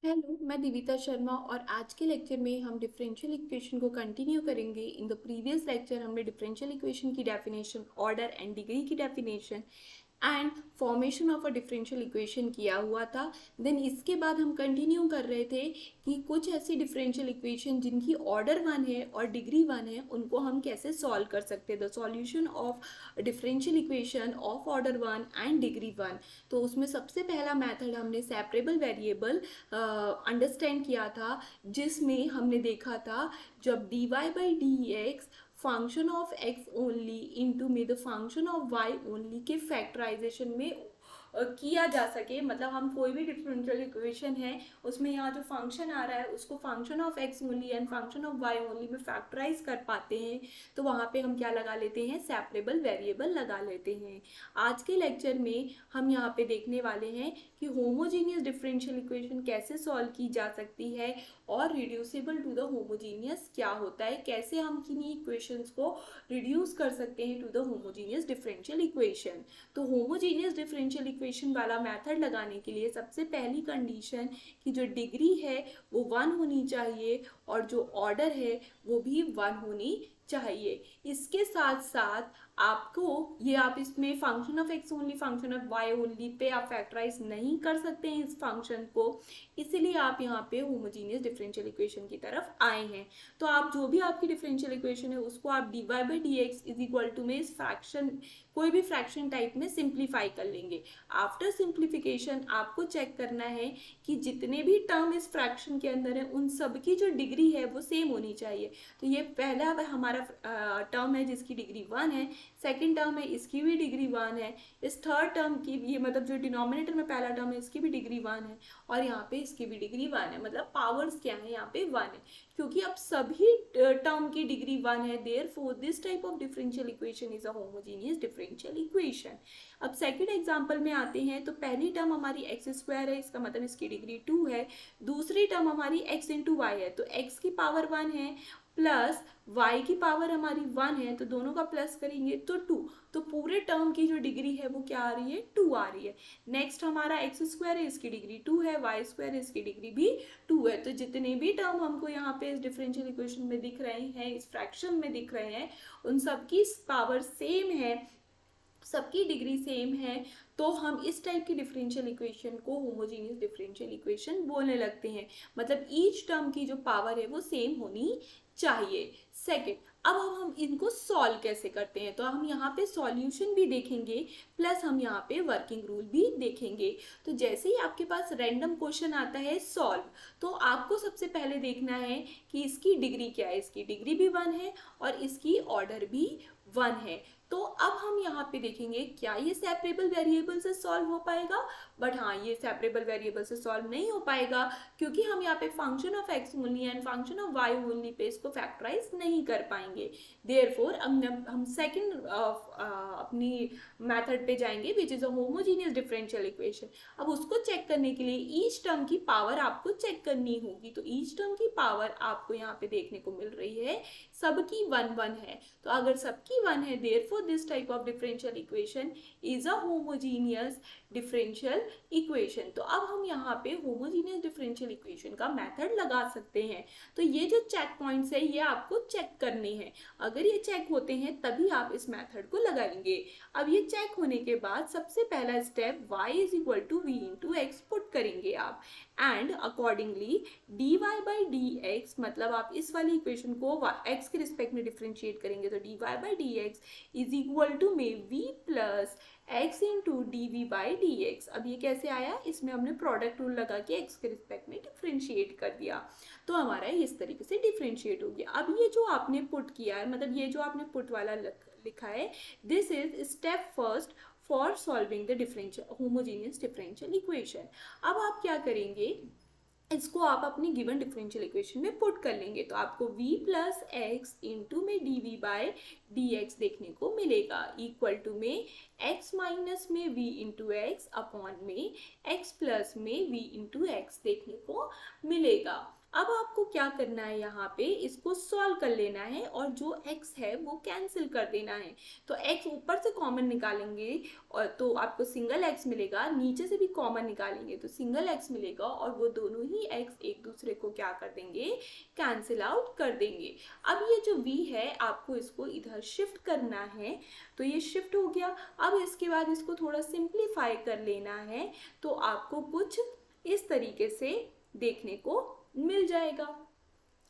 Hello, मैं दिविता शर्मा और आज के लेक्चर में हम डिफरेंशियल इक्वेशन को कंटिन्यू करेंगे। इन द प्रीवियस लेक्चर हमने डिफरेंशियल इक्वेशन की डेफिनेशन, ऑर्डर एंड डिग्री की definition and formation of a differential equation किया हुआ था। देन इसके बाद हम कंटिन्यू कर रहे थे कि कुछ ऐसी डिफरेंशियल इक्वेशन जिनकी ऑर्डर वन है और डिग्री वन है, उनको हम कैसे सॉल्व कर सकते हैं। The solution of differential equation of order one and degree one. तो उसमें सबसे पहला मेथड हमने सेपरेबल वेरिएबल अंडरस्टैंड किया था, जिसमें हमने देखा था जब d Y by D x function of x only into में the function of Y only के फैक्टराइजेशन में किया जा सके। मतलब हम कोई भी डिफरेंशियल इक्वेशन है उसमें यहाँ जो फंक्शन आ रहा है उसको function of x only and function of Y only में फैक्टराइज कर पाते हैं, तो वहाँ पे हम क्या लगा लेते हैं, सेपरेबल वेरिएबल लगा लेते हैं। आज के लेक्चर में हम यहाँ पे देखने वाले हैं कि होमोजीनियस डिफरेंशियल इक्वेशन कैसे सॉल्व की जा सकती है और रिड्यूसिबल टू द होमोजीनियस क्या होता है, कैसे हम किन्हीं इक्वेशंस को रिड्यूस कर सकते हैं to the homogeneous differential equation. तो होमोजीनियस डिफरेंशियल इक्वेशन वाला मेथड लगाने के लिए सबसे पहली कंडीशन कि जो डिग्री है वो वन होनी चाहिए और जो ऑर्डर है वो भी वन होनी चाहिए। इसके साथ साथ आपको ये आप इसमें function of x only, function of Y only पे आप फैक्टराइज नहीं कर सकते हैं इस फंक्शन को, इसीलिए आप यहाँ पे होमोजीनियस डिफरेंशियल इक्वेशन की तरफ आए हैं। तो आप जो भी आपकी डिफरेंशियल इक्वेशन है उसको आप D Y by D X is equal to में इस फ्रैक्शन, कोई भी फ्रैक्शन टाइप में सिंप्लीफाई कर लेंगे। आफ्टर सिंप्लीफिकेशन आपको चेक करना है कि जितने भी टर्म इस फ्रैक्शन के अंदर है उन सब की जो डिग्री है वो सेम होनी चाहिए। तो ये पहला हमारा टर्म है जिसकी डिग्री वन है, सेकेंड टर्म है इसकी भी डिग्री वन है, इस थर्ड टर्म की ये मतलब जो डिनोमिनेटर में पहला टर्म है इसकी भी डिग्री वन है और यहाँ पे इसकी भी डिग्री वन है। मतलब पावर्स क्या है यहाँ पे, वन है। क्योंकि अब सभी टर्म की डिग्री वन है, therefore this type of differential equation is a homogeneous differential equation. अब सेकंड एग्जांपल में आते हैं तो पहली टर्म हमारी एक्स स्क्वायर है, इसका मतलब इसकी डिग्री टू है। दूसरी टर्म हमारी एक्स इंटू वाई है, तो एक्स की पावर वन है प्लस y की पावर हमारी वन है, तो दोनों का प्लस करेंगे तो टू। तो पूरे टर्म की जो डिग्री है वो क्या आ रही है, टू आ रही है। नेक्स्ट हमारा एक्स स्क्वायर है, इसकी डिग्री टू है, वाई स्क्वायर है, इसकी डिग्री भी टू है। तो जितने भी टर्म हमको यहाँ पे इस डिफरेंशियल इक्वेशन में दिख रहे हैं, इस फ्रैक्शन में दिख रहे हैं, उन सबकी पावर सेम है, सबकी डिग्री सेम है, तो हम इस टाइप की डिफरेंशियल इक्वेशन को होमोजीनियस डिफरेंशियल इक्वेशन बोलने लगते हैं। मतलब ईच टर्म की जो पावर है वो सेम होनी चाहिए। सेकंड, अब हम इनको सॉल्व कैसे करते हैं, तो हम यहाँ पे सॉल्यूशन भी देखेंगे प्लस हम यहाँ पे वर्किंग रूल भी देखेंगे। तो जैसे ही आपके पास रैंडम क्वेश्चन आता है सॉल्व, तो आपको सबसे पहले देखना है कि इसकी डिग्री क्या है। इसकी डिग्री भी वन है और इसकी ऑर्डर भी वन है। तो अब हम यहाँ पे देखेंगे क्या ये सेपरेबल वेरिएबल से सॉल्व हो पाएगा, बट हाँ ये सेपरेबल वेरिएबल से सॉल्व नहीं हो पाएगा क्योंकि हम यहाँ पे function of x only and function of Y only पे इसको फैक्टराइज नहीं कर पाएंगे। देयरफॉर हम सेकंड अपनी मेथड पे जाएंगे which is a homogeneous differential equation. अब उसको चेक करने के लिए ईच टर्म की पावर आपको चेक करनी होगी। तो ईच टर्म की पावर आपको यहाँ पे देखने को मिल रही है सबकी वन वन है। तो अगर सबकी वन है, therefore this type of differential equation is a homogeneous differential equation। तो अब हम यहाँ पे homogeneous differential equation का मेथड लगा सकते हैं। तो ये जो चेक पॉइंट्स है ये आपको चेक करने हैं, अगर ये चेक होते हैं तभी आप इस मेथड को लगाएंगे। अब ये चेक होने के बाद सबसे पहला step y is equal to V into X put करेंगे आप, and accordingly D Y by D X, मतलब आप इस वाली इक्वेशन को x के रिस्पेक्ट में डिफ्रेंशिएट करेंगे, तो D Y by D X is equal to में v plus X into D V by D X. अब ये कैसे आया, इसमें हमने प्रोडक्ट रूल लगा के x के रिस्पेक्ट में डिफ्रेंशिएट कर दिया, तो हमारा इस तरीके से डिफ्रेंशिएट हो गया। अब ये जो आपने पुट किया है, मतलब ये जो आपने पुट वाला लिखा है, this is step first for solving the differential homogeneous differential equation. अब आप क्या करेंगे, इसको आप अपनी गिवन डिफरेंशियल इक्वेशन में पुट कर लेंगे, तो आपको v प्लस एक्स इंटू में D V by D X देखने को मिलेगा, इक्वल टू में x माइनस में v इंटू एक्स अपॉन में x प्लस में v इंटू एक्स देखने को मिलेगा। अब आपको क्या करना है, यहाँ पे इसको सॉल्व कर लेना है और जो x है वो कैंसिल कर देना है। तो x ऊपर से कॉमन निकालेंगे और तो आपको सिंगल x मिलेगा, नीचे से भी कॉमन निकालेंगे तो सिंगल x मिलेगा और वो दोनों ही x एक दूसरे को क्या कर देंगे, कैंसिल आउट कर देंगे। अब ये जो v है आपको इसको इधर शिफ्ट करना है, तो ये शिफ्ट हो गया। अब इसके बाद इसको थोड़ा सिंप्लीफाई कर लेना है, तो आपको कुछ इस तरीके से देखने को मिल जाएगा,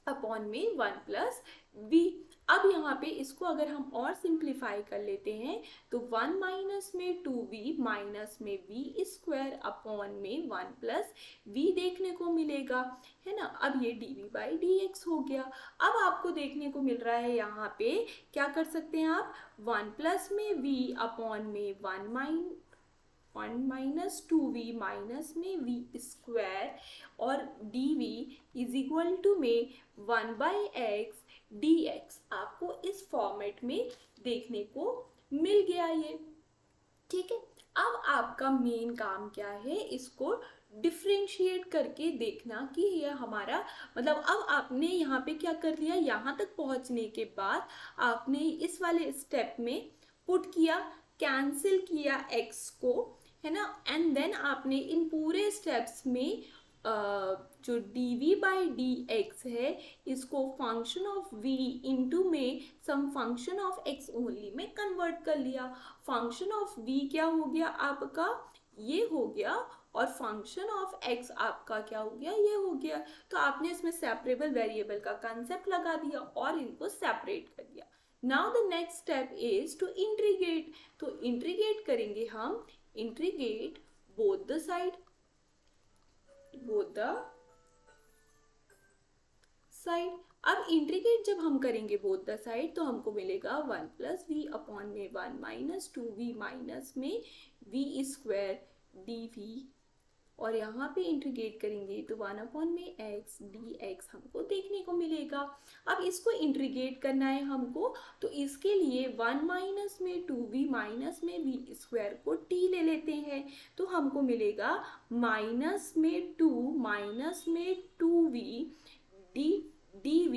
अपॉन में 1 प्लस वी। अब यहाँ पे इसको अगर हम और सिंप्लीफाई कर लेते हैं तो 1 माइनस में 2v माइनस में v स्क्वायर अपॉन में 1 प्लस v देखने को मिलेगा, है ना। अब ये dv बाई dx हो गया। अब आपको देखने को मिल रहा है यहाँ पे क्या कर सकते हैं आप, 1 प्लस में v अपॉन में 1 माइनस 2v माइनस में v स्क्वायर और dv इज इक्वल टू में 1 बाई एक्स dx आपको इस फॉर्मेट में देखने को मिल गया ये, ठीक है। अब आपका मेन काम क्या है, इसको डिफ्रेंशिएट करके देखना कि यह हमारा मतलब, अब आपने यहाँ पे क्या कर लिया, यहाँ तक पहुँचने के बाद आपने इस वाले स्टेप में पुट किया, कैंसिल किया x को, है ना, एंड देन आपने इन पूरे स्टेप्स में जो dv बाई dx है इसको फंक्शन ऑफ v इंटू में सम फंक्शन ऑफ x ओनली में कन्वर्ट कर लिया। फंक्शन ऑफ v क्या हो गया आपका, ये हो गया, और फंक्शन ऑफ x आपका क्या हो गया, ये हो गया। तो आपने इसमें सेपरेबल वेरिएबल का कंसेप्ट लगा दिया और इनको सेपरेट कर दिया। Now the next step is to integrate. तो इंटीग्रेट करेंगे हम, इंटीग्रेट बोथ द साइड, अब इंटीग्रेट जब हम करेंगे बोथ द साइड तो हमको मिलेगा 1 प्लस वी अपॉन में 1 माइनस 2v माइनस में v स्क्वायर dv, और यहाँ पे इंटीग्रेट करेंगे तो 1 अपॉन में x dx हमको देखने को मिलेगा। अब इसको इंटीग्रेट करना है हमको, तो इसके लिए 1 माइनस में 2v माइनस में v स्क्वायर को t ले लेते हैं, तो हमको मिलेगा माइनस में 2 माइनस में 2v dv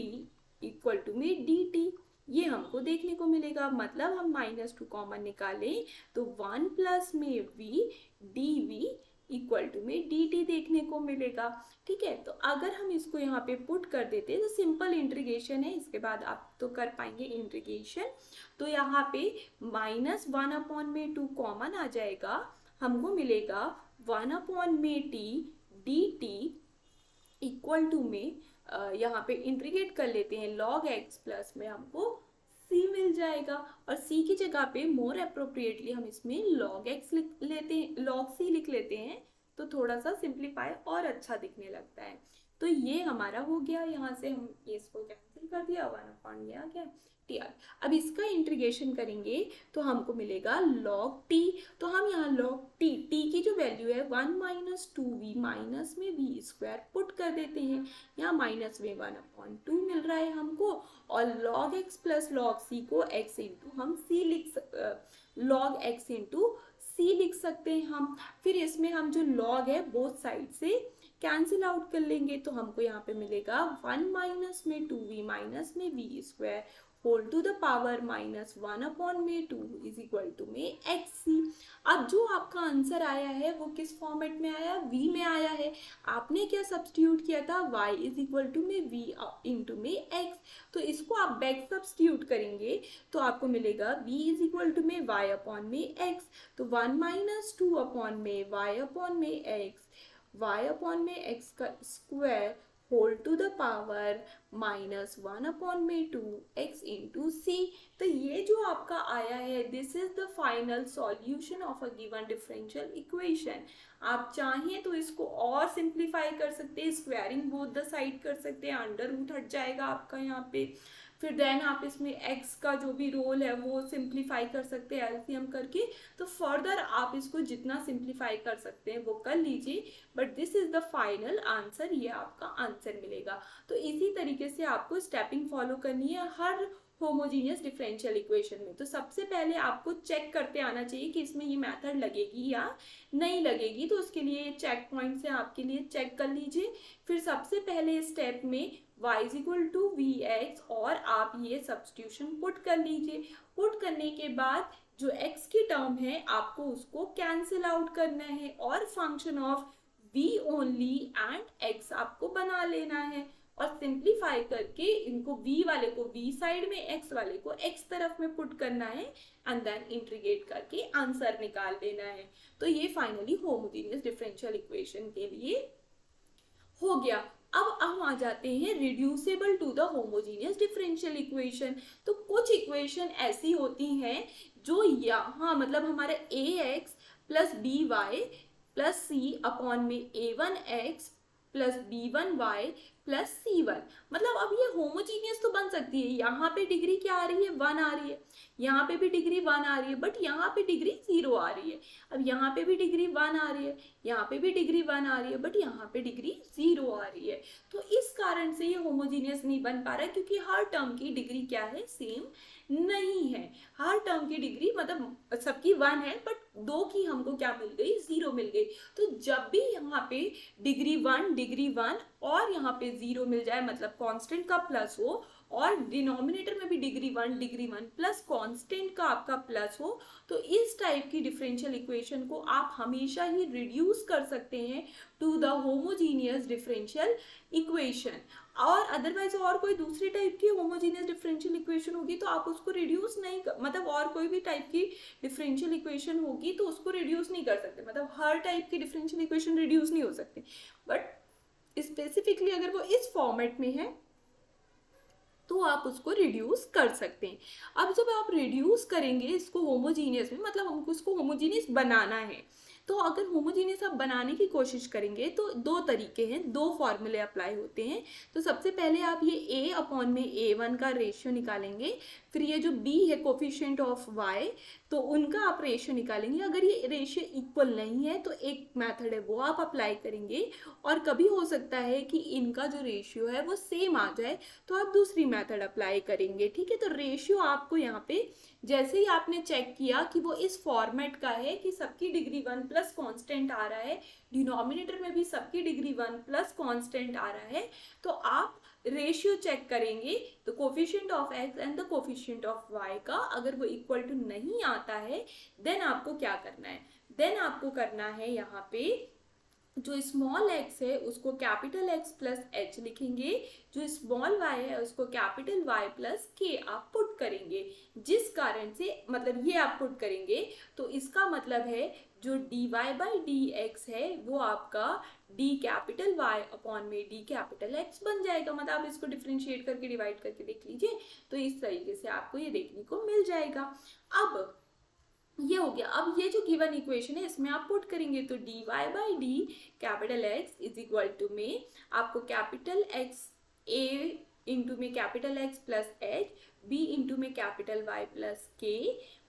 इक्वल टू में dt, ये हमको देखने को मिलेगा। मतलब हम -2 कॉमन निकालें तो 1 प्लस में v dv इक्वल टू में dt देखने को मिलेगा, ठीक है। तो अगर हम इसको यहाँ पे पुट कर देते हैं तो सिंपल इंटीग्रेशन है, इसके बाद आप तो कर पाएंगे इंटीग्रेशन। तो यहाँ पे -1 अपॉन में 2 कॉमन आ जाएगा, हमको मिलेगा 1 अपॉन में t dt इक्वल टू में यहाँ पे इंटीग्रेट कर लेते हैं log x प्लस में हमको c मिल जाएगा, और c की जगह पे मोर अप्रोप्रिएटली हम इसमें log x लिख लेते हैं, log c लिख लेते हैं, तो थोड़ा सा सिंप्लीफाई और अच्छा दिखने लगता है। तो ये हमारा हो गया, यहाँ से हम इसको कैंसिल कर दिया, 1 अपॉन में आ गया tr। अब इसका इंटीग्रेशन करेंगे तो हमको मिलेगा log t, तो हम यहाँ log t की जो वैल्यू है 1 माइनस 2v माइनस में v स्क्वायर पुट कर देते हैं, यहाँ माइनस में 1 अपॉन 2 मिल रहा है हमको, और log x plus log c को x इंटू हम log x इंटू c लिख सकते हैं हम। फिर इसमें हम जो log है बोथ साइड से कैंसिल आउट कर लेंगे, तो हमको यहाँ पे मिलेगा 1 माइनस में 2v माइनस में v square whole to the power -1 upon में 2 इज इक्वल टू में xc। अब जो आपका आंसर आया है वो किस फॉर्मेट में आया, v में आया है। आपने क्या सब्स्टिट्यूट किया था, y इज इक्वल टू में v इंटू में x, तो इसको आप बैक सब्स्टिट्यूट करेंगे तो आपको मिलेगा v इज इक्वल टू में y अपॉन में x, तो 1 माइनस 2 अपॉन में y अपॉन में x का square whole to the power -1 upon में 2x इंटू c। तो ये जो आपका आया है, this is the final solution of a given differential equation. आप चाहें तो इसको और सिंप्लीफाई कर सकते हैं, स्क्वायरिंग बोथ द साइड कर सकते हैं, अंडर रूट हट जाएगा आपका यहाँ पे। फिर देन आप इसमें x का जो भी रोल है वो सिंप्लीफाई कर सकते हैं एलसीएम करके। तो फर्दर आप इसको जितना सिंप्लीफाई कर सकते हैं वो कर लीजिए, but this is the final answer, ये आपका आंसर मिलेगा। तो इसी तरीके से आपको स्टेपिंग फॉलो करनी है, हर होमोजीनियस डिफरेंशियल इक्वेशन में। तो सबसे पहले आपको चेक करते आना चाहिए कि इसमें ये मेथड लगेगी या नहीं लगेगी, तो उसके लिए चेक पॉइंट से आपके लिए चेक कर लीजिए। फिर सबसे पहले स्टेप में y is equal to V X और आप ये सब्स्टिट्यूशन पुट कर लीजिए। पुट करने के बाद जो x की टर्म है आपको उसको कैंसिल आउट करना है और function of v only and x आपको बना लेना है और सिंप्लीफाई करके इनको v वाले को v साइड में, x वाले को x तरफ में पुट करना है एंड देन इंटीग्रेट करके आंसर निकाल लेना है। तो ये फाइनली होमोजेनियस डिफरेंशियल इक्वेशन के लिए हो गया। अब हम आ जाते हैं reducible to the homogeneous differential equation. तो कुछ इक्वेशन ऐसी होती हैं जो यहाँ मतलब हमारे a x plus b y plus c upon में a1x plus b1y plus c1, मतलब अब ये होमोजीनियस तो बन सकती है। यहाँ पे डिग्री क्या आ रही है, 1 आ रही है, यहाँ पे भी डिग्री 1 आ रही है, बट यहाँ पे डिग्री 0 आ रही है। अब यहाँ पे भी डिग्री 1 आ रही है, यहाँ पे भी डिग्री 1 आ रही है, बट यहाँ पे डिग्री 0 आ रही है। तो इस कारण से ये होमोजीनियस नहीं बन पा रहा है, क्योंकि हर टर्म की डिग्री क्या है, सेम नहीं है। हर टर्म की डिग्री मतलब सबकी 1 है, बट दो की हमको क्या मिल गई, 0 मिल गई। तो जब भी यहाँ पे डिग्री 1 और यहाँ पे 0 मिल जाए, मतलब कांस्टेंट का प्लस हो और डिनोमिनेटर में भी डिग्री 1 प्लस कांस्टेंट का आपका प्लस हो, तो इस टाइप की डिफरेंशियल इक्वेशन को आप हमेशा ही रिड्यूस कर सकते हैं to the homogeneous differential equation. और अदरवाइज और कोई दूसरी टाइप की होमोजीनियस डिफरेंशियल इक्वेशन होगी तो आप उसको रिड्यूस नहीं मतलब और कोई भी टाइप की डिफरेंशियल इक्वेशन होगी तो उसको रिड्यूस नहीं कर सकते, मतलब हर टाइप की डिफरेंशियल इक्वेशन रिड्यूस नहीं हो सकते, बट स्पेसिफिकली अगर वो इस फॉर्मेट में है तो आप उसको रिड्यूस कर सकते हैं। अब जब आप रिड्यूस करेंगे इसको होमोजीनियस में, मतलब हमको इसको होमोजीनियस बनाना है, तो अगर होमोजीनियस आप बनाने की कोशिश करेंगे तो दो तरीके हैं, दो फॉर्मूले अप्लाई होते हैं। तो सबसे पहले आप ये a अपॉन में a1 का रेशियो निकालेंगे, फिर ये जो b है कोफिशिएंट ऑफ y, तो उनका आप रेशियो निकालेंगे। अगर ये रेशियो इक्वल नहीं है तो एक मेथड है वो आप अप्लाई करेंगे, और कभी हो सकता है कि इनका जो रेशियो है वो सेम आ जाए तो आप दूसरी मेथड अप्लाई करेंगे। ठीक है, तो रेशियो आपको यहाँ पे जैसे ही आपने चेक किया कि वो इस फॉर्मेट का है कि सबकी डिग्री 1 प्लस कांस्टेंट आ रहा है, डिनोमिनेटर में भी सबकी डिग्री 1 प्लस कांस्टेंट आ रहा है, तो आप रेशियो चेक करेंगे तो coefficient of x and the coefficient of y का अगर वो इक्वल टू नहीं आता है, देन आपको क्या करना है, देन आपको करना है यहाँ पे जो स्मॉल x है उसको कैपिटल X प्लस h लिखेंगे, जो स्मॉल y है उसको कैपिटल Y प्लस k आप पुट करेंगे, जिस कारण से मतलब ये आप पुट करेंगे तो इसका मतलब है जो dy बाई dx है वो आपका d कैपिटल Y अपॉन में d कैपिटल X बन जाएगा। मतलब आप इसको डिफ्रेंशिएट करके डिवाइड करके देख लीजिए, तो इस तरीके से आपको ये देखने को मिल जाएगा। अब ये हो गया। अब ये जो गिवन इक्वेशन है इसमें आप पुट करेंगे तो dy by D capital X is equal to में आपको कैपिटल X a इंटू में capital X plus h, b into में capital Y plus k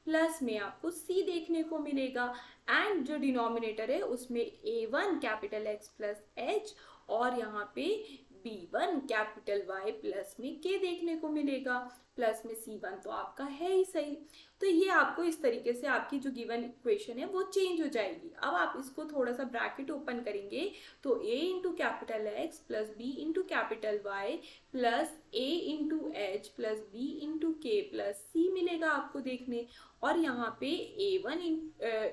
plus में आपको c देखने को मिलेगा, एंड जो डिनोमिनेटर है उसमें a1 capital X plus h और यहाँ पे b1 कैपिटल Y प्लस में k देखने को मिलेगा, प्लस में c1 तो आपका है ही सही। तो ये आपको इस तरीके से आपकी जो गिवन इक्वेशन है वो चेंज हो जाएगी। अब आप इसको थोड़ा सा ब्रैकेट ओपन करेंगे तो a into capital X plus b into capital Y plus a into h plus b into k plus c मिलेगा आपको देखने, और यहाँ पे a1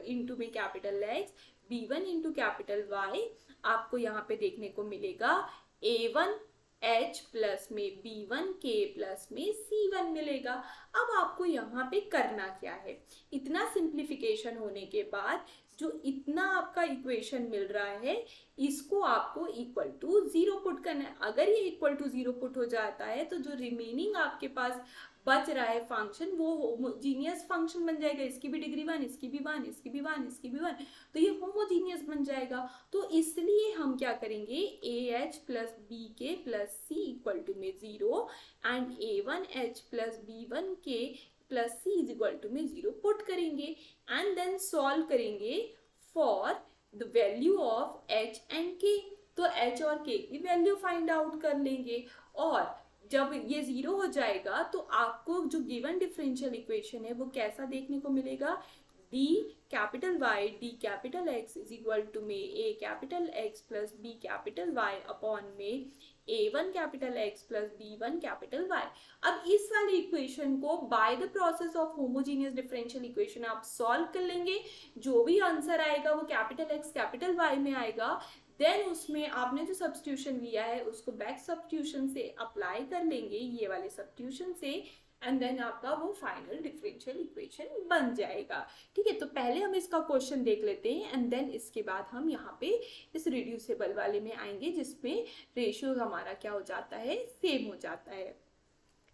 इंटू में capital X, b1 into capital Y आपको यहाँ पे देखने को मिलेगा a1 h प्लस में b1 k प्लस में c1 मिलेगा। अब आपको यहाँ पे करना क्या है, इतना सिंप्लीफिकेशन होने के बाद जो इतना आपका इक्वेशन मिल रहा है इसको आपको इक्वल टू 0 पुट करना है। अगर ये इक्वल टू 0 पुट हो जाता है तो जो रिमेनिंग आपके पास बच रहा है फंक्शन वो होमोजीनियस फंक्शन बन जाएगा, इसकी भी डिग्री 1, इसकी भी 1, इसकी भी 1, इसकी भी 1, तो ये होमोजीनियस बन जाएगा। तो इसलिए हम क्या करेंगे, AH plus BK plus C equal to में 0 and A1H plus B1K plus C is equal to में 0 पुट करेंगे एंड देन सॉल्व करेंगे for the value of H and K। तो H और K की वैल्यू फाइंड आउट कर लेंगे, और जब ये जीरो हो जाएगा तो आपको जो गिवन डिफरेंशियल इक्वेशन है वो कैसा देखने को मिलेगा, D capital Y D capital X is equal to में A capital X plus B capital Y upon में a1 capital x plus b1 capital y। अब इस वाली इक्वेशन को by the process of homogeneous differential equation आप solve कर लेंगे, जो भी आंसर आएगा वो कैपिटल x कैपिटल y में आएगा। देन उसमें आपने जो सब्स्टिट्यूशन लिया है उसको बैक सब्स्टिट्यूशन से अप्लाई कर लेंगे, ये वाले सब्स्टिट्यूशन से, एंड देन आपका वो फाइनल डिफरेंशियल इक्वेशन बन जाएगा। ठीक है, तो पहले हम इसका क्वेश्चन देख लेते हैं एंड देन इसके बाद हम यहाँ पे इस रिड्यूसेबल वाले में आएंगे जिसमें रेशियो हमारा क्या हो जाता है, सेम हो जाता है।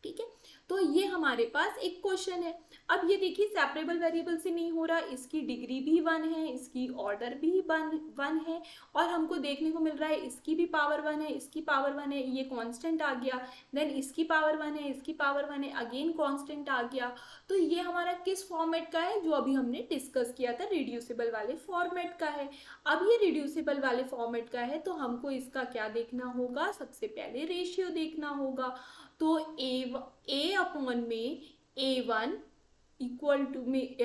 ठीक है, तो ये हमारे पास एक क्वेश्चन है। अब ये देखिए सेपरेबल वेरिएबल से नहीं हो रहा, इसकी डिग्री भी 1 है, इसकी ऑर्डर भी 1 है, और हमको देखने को मिल रहा है इसकी भी पावर 1 है, इसकी पावर 1 है, ये कांस्टेंट आ गया, देन इसकी पावर 1 है, इसकी पावर 1 है, अगेन कांस्टेंट आ गया। तो ये हमारा किस फॉर्मेट का है, जो अभी हमने डिस्कस किया था, रिड्यूसिबल वाले फॉर्मेट का है। अब ये रिड्यूसिबल वाले फॉर्मेट का है तो हमको इसका क्या देखना होगा, सबसे पहले रेशियो देखना होगा। तो a अपॉन में a1 इक्वल टू में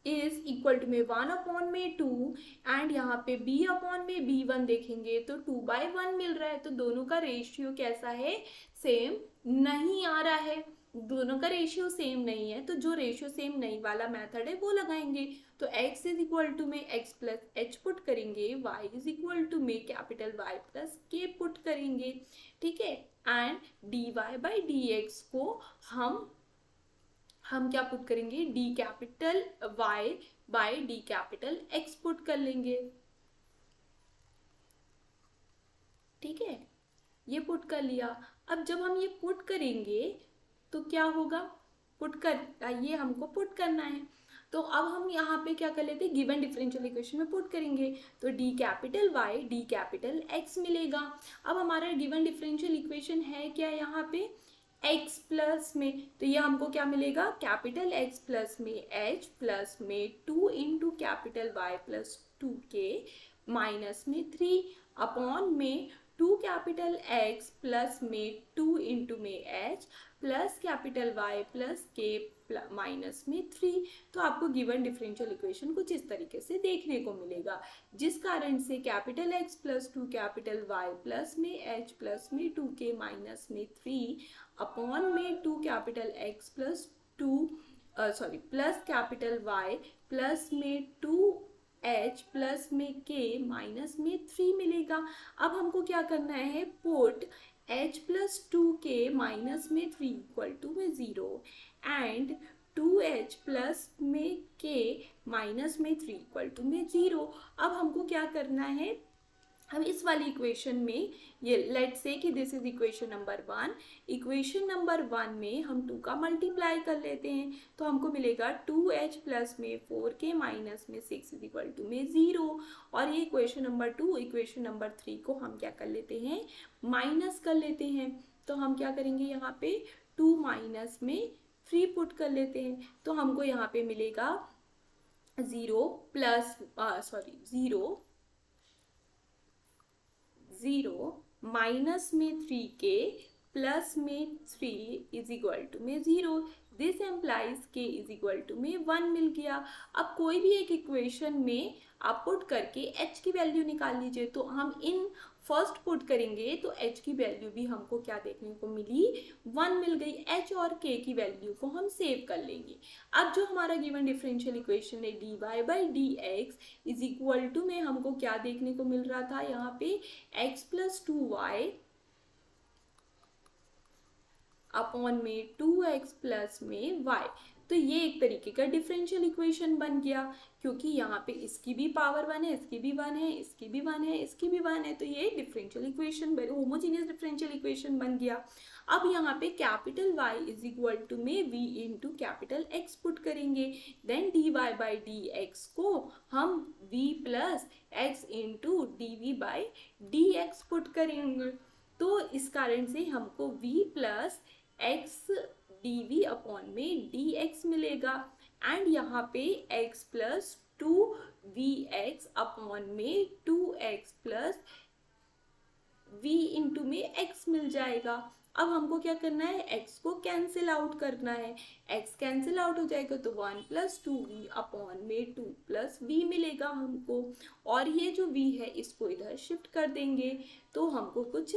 इज इक्वल टू में 1 अपॉन में 2, एंड यहाँ पे b अपॉन में b1 देखेंगे तो 2/1 मिल रहा है। तो दोनों का रेशियो कैसा है, सेम नहीं आ रहा है, दोनों का रेशियो सेम नहीं है। तो जो रेशियो सेम नहीं वाला मेथड है वो लगाएंगे। तो x इज इक्वल टू में x प्लस h पुट करेंगे, y इज इक्वल टू में capital Y plus k put करेंगे। ठीक है, एंड dy बाई dx को हम क्या पुट करेंगे, d capital Y by d capital x put कर लेंगे। ठीक है, ये पुट कर लिया। अब जब हम ये पुट करेंगे तो क्या होगा, ये हमको पुट करना है। तो अब हम यहाँ पे क्या कर लेते हैं, गिवन डिफरेंशियल इक्वेशन में पुट करेंगे तो d capital y d capital x मिलेगा। अब हमारा गिवन डिफरेंशियल इक्वेशन है क्या, यहाँ पे x प्लस में, तो ये हमको क्या मिलेगा, कैपिटल x प्लस में h प्लस में 2 into capital y plus 2k minus में 3 अपॉन में 2 कैपिटल x प्लस में 2 इंटू में h plus capital y plus k minus में 3। तो आपको गिवन डिफरेंशियल इक्वेशन कुछ इस तरीके से देखने को मिलेगा, जिस कारण से capital x plus 2 capital y plus में h प्लस में 2k माइनस में 3 अपॉन में 2 capital x plus plus capital y plus में 2h प्लस में k माइनस में 3 मिलेगा। अब हमको क्या करना है, put h plus 2k minus में 3 इक्वल टू में 0 एंड 2h प्लस में k माइनस में 3 इक्वल टू में 0। अब हमको क्या करना है, हम इस वाली इक्वेशन में, ये लेट्स से कि this is equation number 1, equation number 1 में हम 2 का मल्टीप्लाई कर लेते हैं तो हमको मिलेगा 2h प्लस में 4k माइनस में 6 इज इक्वल टू में 0। और ये इक्वेशन नंबर 2, इक्वेशन नंबर 3 को हम क्या कर लेते हैं, माइनस कर लेते हैं। तो हम क्या करेंगे, यहाँ पे 2 माइनस में 3 पुट कर लेते हैं तो हमको यहाँ पे मिलेगा 0 माइनस में 3k प्लस में 3 इज इक्वल टू में 0। This implies k is equal to में 1 मिल गया। अब कोई भी एक इक्वेशन में आप पुट करके h की वैल्यू निकाल लीजिए। तो हम इन फर्स्ट पुट करेंगे तो h की वैल्यू भी हमको क्या देखने को मिली, 1 मिल गई। h और k की वैल्यू को हम सेव कर लेंगे। अब जो हमारा गिवन डिफरेंशियल इक्वेशन है dy by dx is equal to में हमको क्या देखने को मिल रहा था, यहाँ पे x प्लस 2y अपॉन में 2x प्लस में y। तो ये एक तरीके का डिफरेंशियल इक्वेशन बन गया, क्योंकि यहाँ पे इसकी भी पावर 1 है, इसकी भी 1 है, इसकी भी 1 है, इसकी भी 1 है। तो ये differential equation, homogeneous differential equation बन गया। अब यहाँ पे capital Y is equal to में v into capital x put करेंगे, देन dy बाई dx को हम v plus x into dv by dx put करेंगे। तो इस कारण से हमको v plus x dv upon में dx मिलेगा, एंड यहाँ पे x प्लस 2vx अपॉन में 2x प्लस v इंटू में x मिल जाएगा। अब हमको क्या करना है, x को कैंसिल आउट करना है, x कैंसिल आउट हो जाएगा तो 1 प्लस 2v अपॉन में 2 प्लस v मिलेगा हमको। और ये जो v है इसको इधर शिफ्ट कर देंगे तो हमको कुछ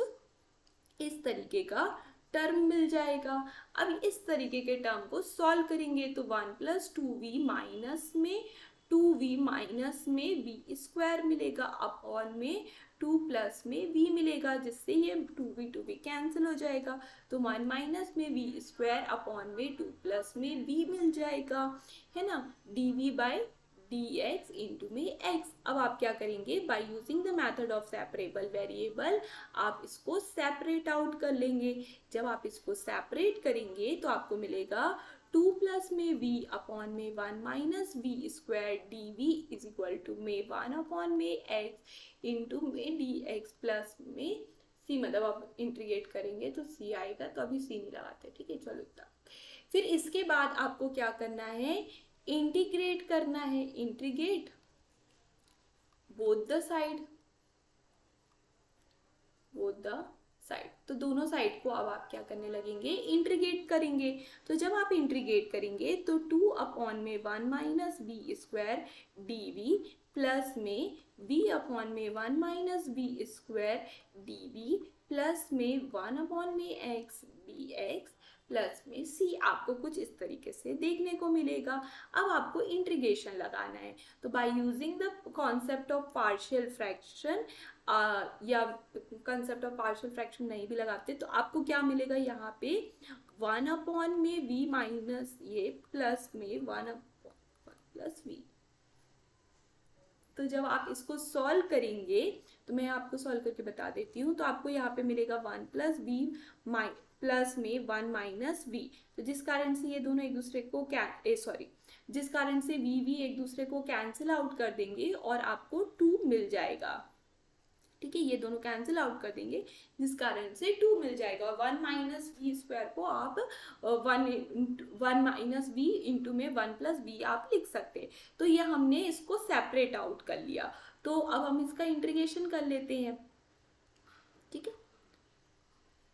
इस तरीके का टर्म मिल जाएगा। अब इस तरीके के टर्म को सॉल्व करेंगे तो 1 प्लस 2v माइनस में 2v माइनस में v स्क्वायर मिलेगा अपॉन में 2 प्लस में v मिलेगा, जिससे ये 2v कैंसिल हो जाएगा तो 1 माइनस में v स्क्वायर अपॉन में 2 प्लस में v मिल जाएगा, है ना, dv बाई dx इंटू में x। अब आप क्या करेंगे, by using the method of separable variable आप इसको सेपरेट आउट कर लेंगे। जब आप इसको सेपरेट करेंगे तो आपको मिलेगा 2 प्लस में v अपॉन में 1 minus v square dv is equal to में 1 अपॉन में x इंटू में dx प्लस में c, मतलब आप इंटीग्रेट करेंगे तो c आएगा, तो अभी c नहीं लगाते, ठीक है, चलो इतना। फिर इसके बाद आपको क्या करना है, इंटीग्रेट करना है, इंटीग्रेट बोथ द साइड, तो दोनों साइड को अब आप क्या करने लगेंगे, इंटीग्रेट करेंगे। तो जब आप इंटीग्रेट करेंगे तो 2 अपॉन में 1 minus v square dv plus में v अपॉन में 1 minus v square dv plus में 1 अपॉन में x dx प्लस में c, आपको कुछ इस तरीके से देखने को मिलेगा। अब आपको इंटीग्रेशन लगाना है, तो by using the concept of partial fraction या कंसेप्ट ऑफ पार्शियल फ्रैक्शन नहीं भी लगाते तो आपको क्या मिलेगा, यहाँ पे 1 अपॉन में v माइनस ये प्लस में 1 प्लस v। तो जब आप इसको सॉल्व करेंगे तो मैं आपको सॉल्व करके बता देती हूँ, तो आपको यहाँ पे मिलेगा 1 प्लस v प्लस में 1 माइनस v, तो जिस कारण से ये दोनों एक दूसरे को जिस कारण से v एक दूसरे को कैंसिल आउट कर देंगे और आपको 2 मिल जाएगा, ठीक है, ये दोनों कैंसिल आउट कर देंगे जिस कारण से 2 मिल जाएगा। और 1 माइनस वी स्क्वायर को आप 1 माइनस वी इंटू में 1 प्लस वी आप लिख सकते हैं। तो ये हमने इसको सेपरेट आउट कर लिया, तो अब हम इसका इंटीग्रेशन कर लेते हैं, ठीक है।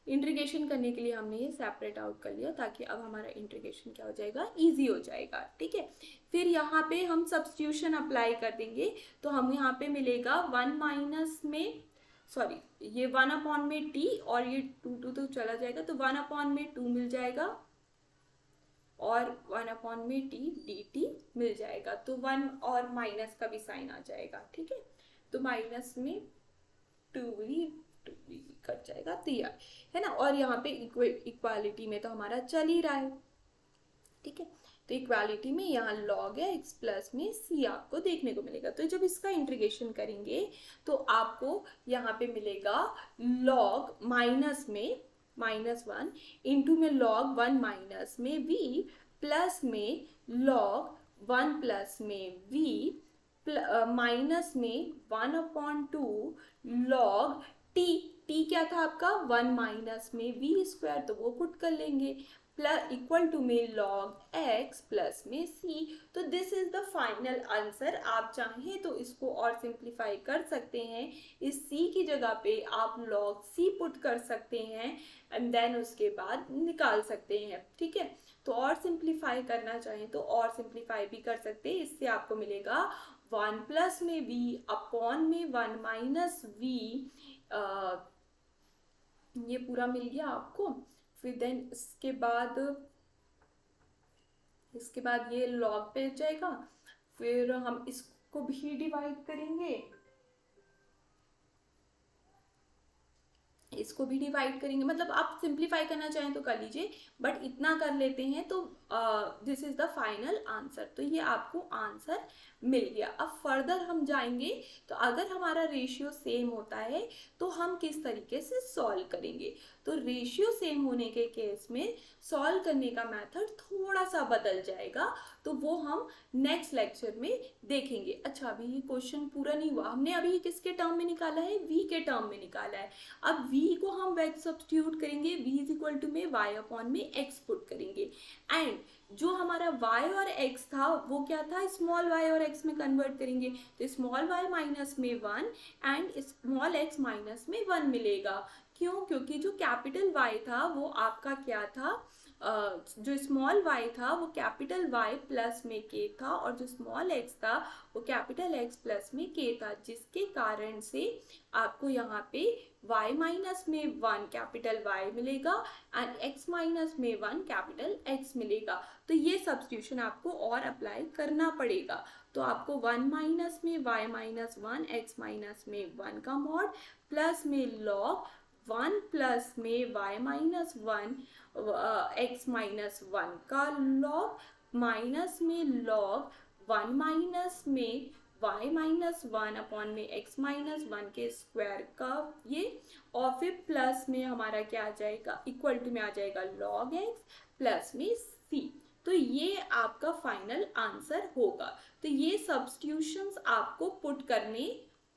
इंटीग्रेशन करने के लिए हमने ये सेपरेट आउट कर लिया ताकि अब हमारा इंटीग्रेशन क्या हो जाएगा, इजी हो जाएगा, ठीक है। फिर यहाँ पे हम सब्स्टिट्यूशन अप्लाई कर देंगे, तो हम यहाँ पे मिलेगा 1 माइनस में ये 1 अपॉन में t और ये 2 तो चला जाएगा, तो 1 अपॉन में 2 मिल जाएगा और 1 अपॉन में t dt मिल जाएगा, तो 1 और माइनस का भी साइन आ जाएगा, ठीक है। तो माइनस में 2 कट जाएगा, तो ये है ना। और यहाँ पे इक्वालिटी में तो हमारा चल ही रहा है, ठीक है। तो इक्वालिटी में यहाँ log है x प्लस में c आपको देखने को मिलेगा। तो जब इसका इंटीग्रेशन करेंगे तो आपको यहाँ पे मिलेगा log माइनस में -1 इंटू में log 1 माइनस में v प्लस में log 1 प्लस में v माइनस में 1/2 log t क्या था आपका 1 माइनस में v स्क्वायर, तो वो पुट कर लेंगे प्लस इक्वल टू में log x प्लस में c। तो this is the final answer. आप चाहें तो इसको और सिंप्लीफाई कर सकते हैं, इस c की जगह पे आप log c पुट कर सकते हैं एंड देन उसके बाद निकाल सकते हैं, ठीक है। तो और सिंप्लीफाई करना चाहें तो और सिंप्लीफाई भी कर सकते हैं, इससे आपको मिलेगा 1 प्लस में v अपॉन में 1 माइनस v, ये पूरा मिल गया आपको। फिर देन इसके बाद ये log पे जाएगा, फिर हम इसको भी डिवाइड करेंगे, मतलब आप सिंप्लीफाई करना चाहें तो कर लीजिए, बट इतना कर लेते हैं तो this is the final answer. तो ये आपको आंसर मिल गया। अब फर्दर हम जाएंगे, तो अगर हमारा रेशियो सेम होता है तो हम किस तरीके से सॉल्व करेंगे। तो रेशियो सेम होने के केस में सॉल्व करने का मेथड थोड़ा सा बदल जाएगा, तो वो हम नेक्स्ट लेक्चर में देखेंगे। अच्छा, अभी ये क्वेश्चन पूरा नहीं हुआ, हमने अभी किसके टर्म में निकाला है, v के टर्म में निकाला है। अब v को हम वैल्यू सब्स्टिट्यूट करेंगे, v इज इक्वल टू में y अपॉन में x पुट करेंगे एंड जो हमारा y और x था वो क्या था, स्मॉल y और x में कन्वर्ट करेंगे तो स्मॉल y माइनस में 1 एंड स्मॉल x माइनस में 1 मिलेगा। क्यों? क्योंकि जो कैपिटल Y था वो आपका क्या था, जो स्मॉल y था वो कैपिटल Y प्लस में k था और जो स्मॉल x था वो कैपिटल X प्लस में k था, जिसके कारण से आपको यहाँ पे y माइनस में 1 कैपिटल Y मिलेगा एंड x माइनस में 1 कैपिटल X मिलेगा। तो ये सब्स्टिट्यूशन आपको और अप्लाई करना पड़ेगा। तो आपको 1 माइनस में y माइनस 1 x माइनस में 1 का मॉड प्लस में log 1 प्लस में y माइनस 1 x माइनस 1 का log माइनस में log 1 माइनस में y माइनस 1 अपॉन में x माइनस 1 के स्क्वायर का ये, और फिर प्लस में हमारा क्या आ जाएगा, इक्वल टू में आ जाएगा log x प्लस में c। तो ये आपका फाइनल आंसर होगा। तो ये सब्स्टिट्यूशंस आपको पुट करने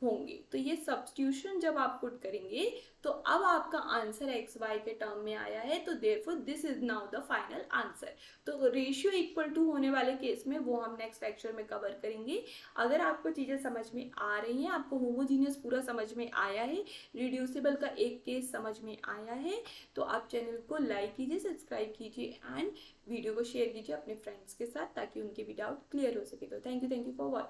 होंगे। तो ये सब्स्टिट्यूशन जब आप पुट करेंगे तो अब आपका आंसर एक्स वाई के टर्म में आया है, तो therefore this is now the final answer. तो रेशियो इक्वल टू होने वाले केस में वो हम नेक्स्ट लेक्चर में कवर करेंगे। अगर आपको चीज़ें समझ में आ रही हैं, आपको होमोजीनियस पूरा समझ में आया है, रिड्यूसिबल का एक केस समझ में आया है, तो आप चैनल को लाइक कीजिए, सब्सक्राइब कीजिए एंड वीडियो को शेयर कीजिए अपने फ्रेंड्स के साथ ताकि उनके भी डाउट क्लियर हो सके। तो थैंक यू फॉर वॉचिंग।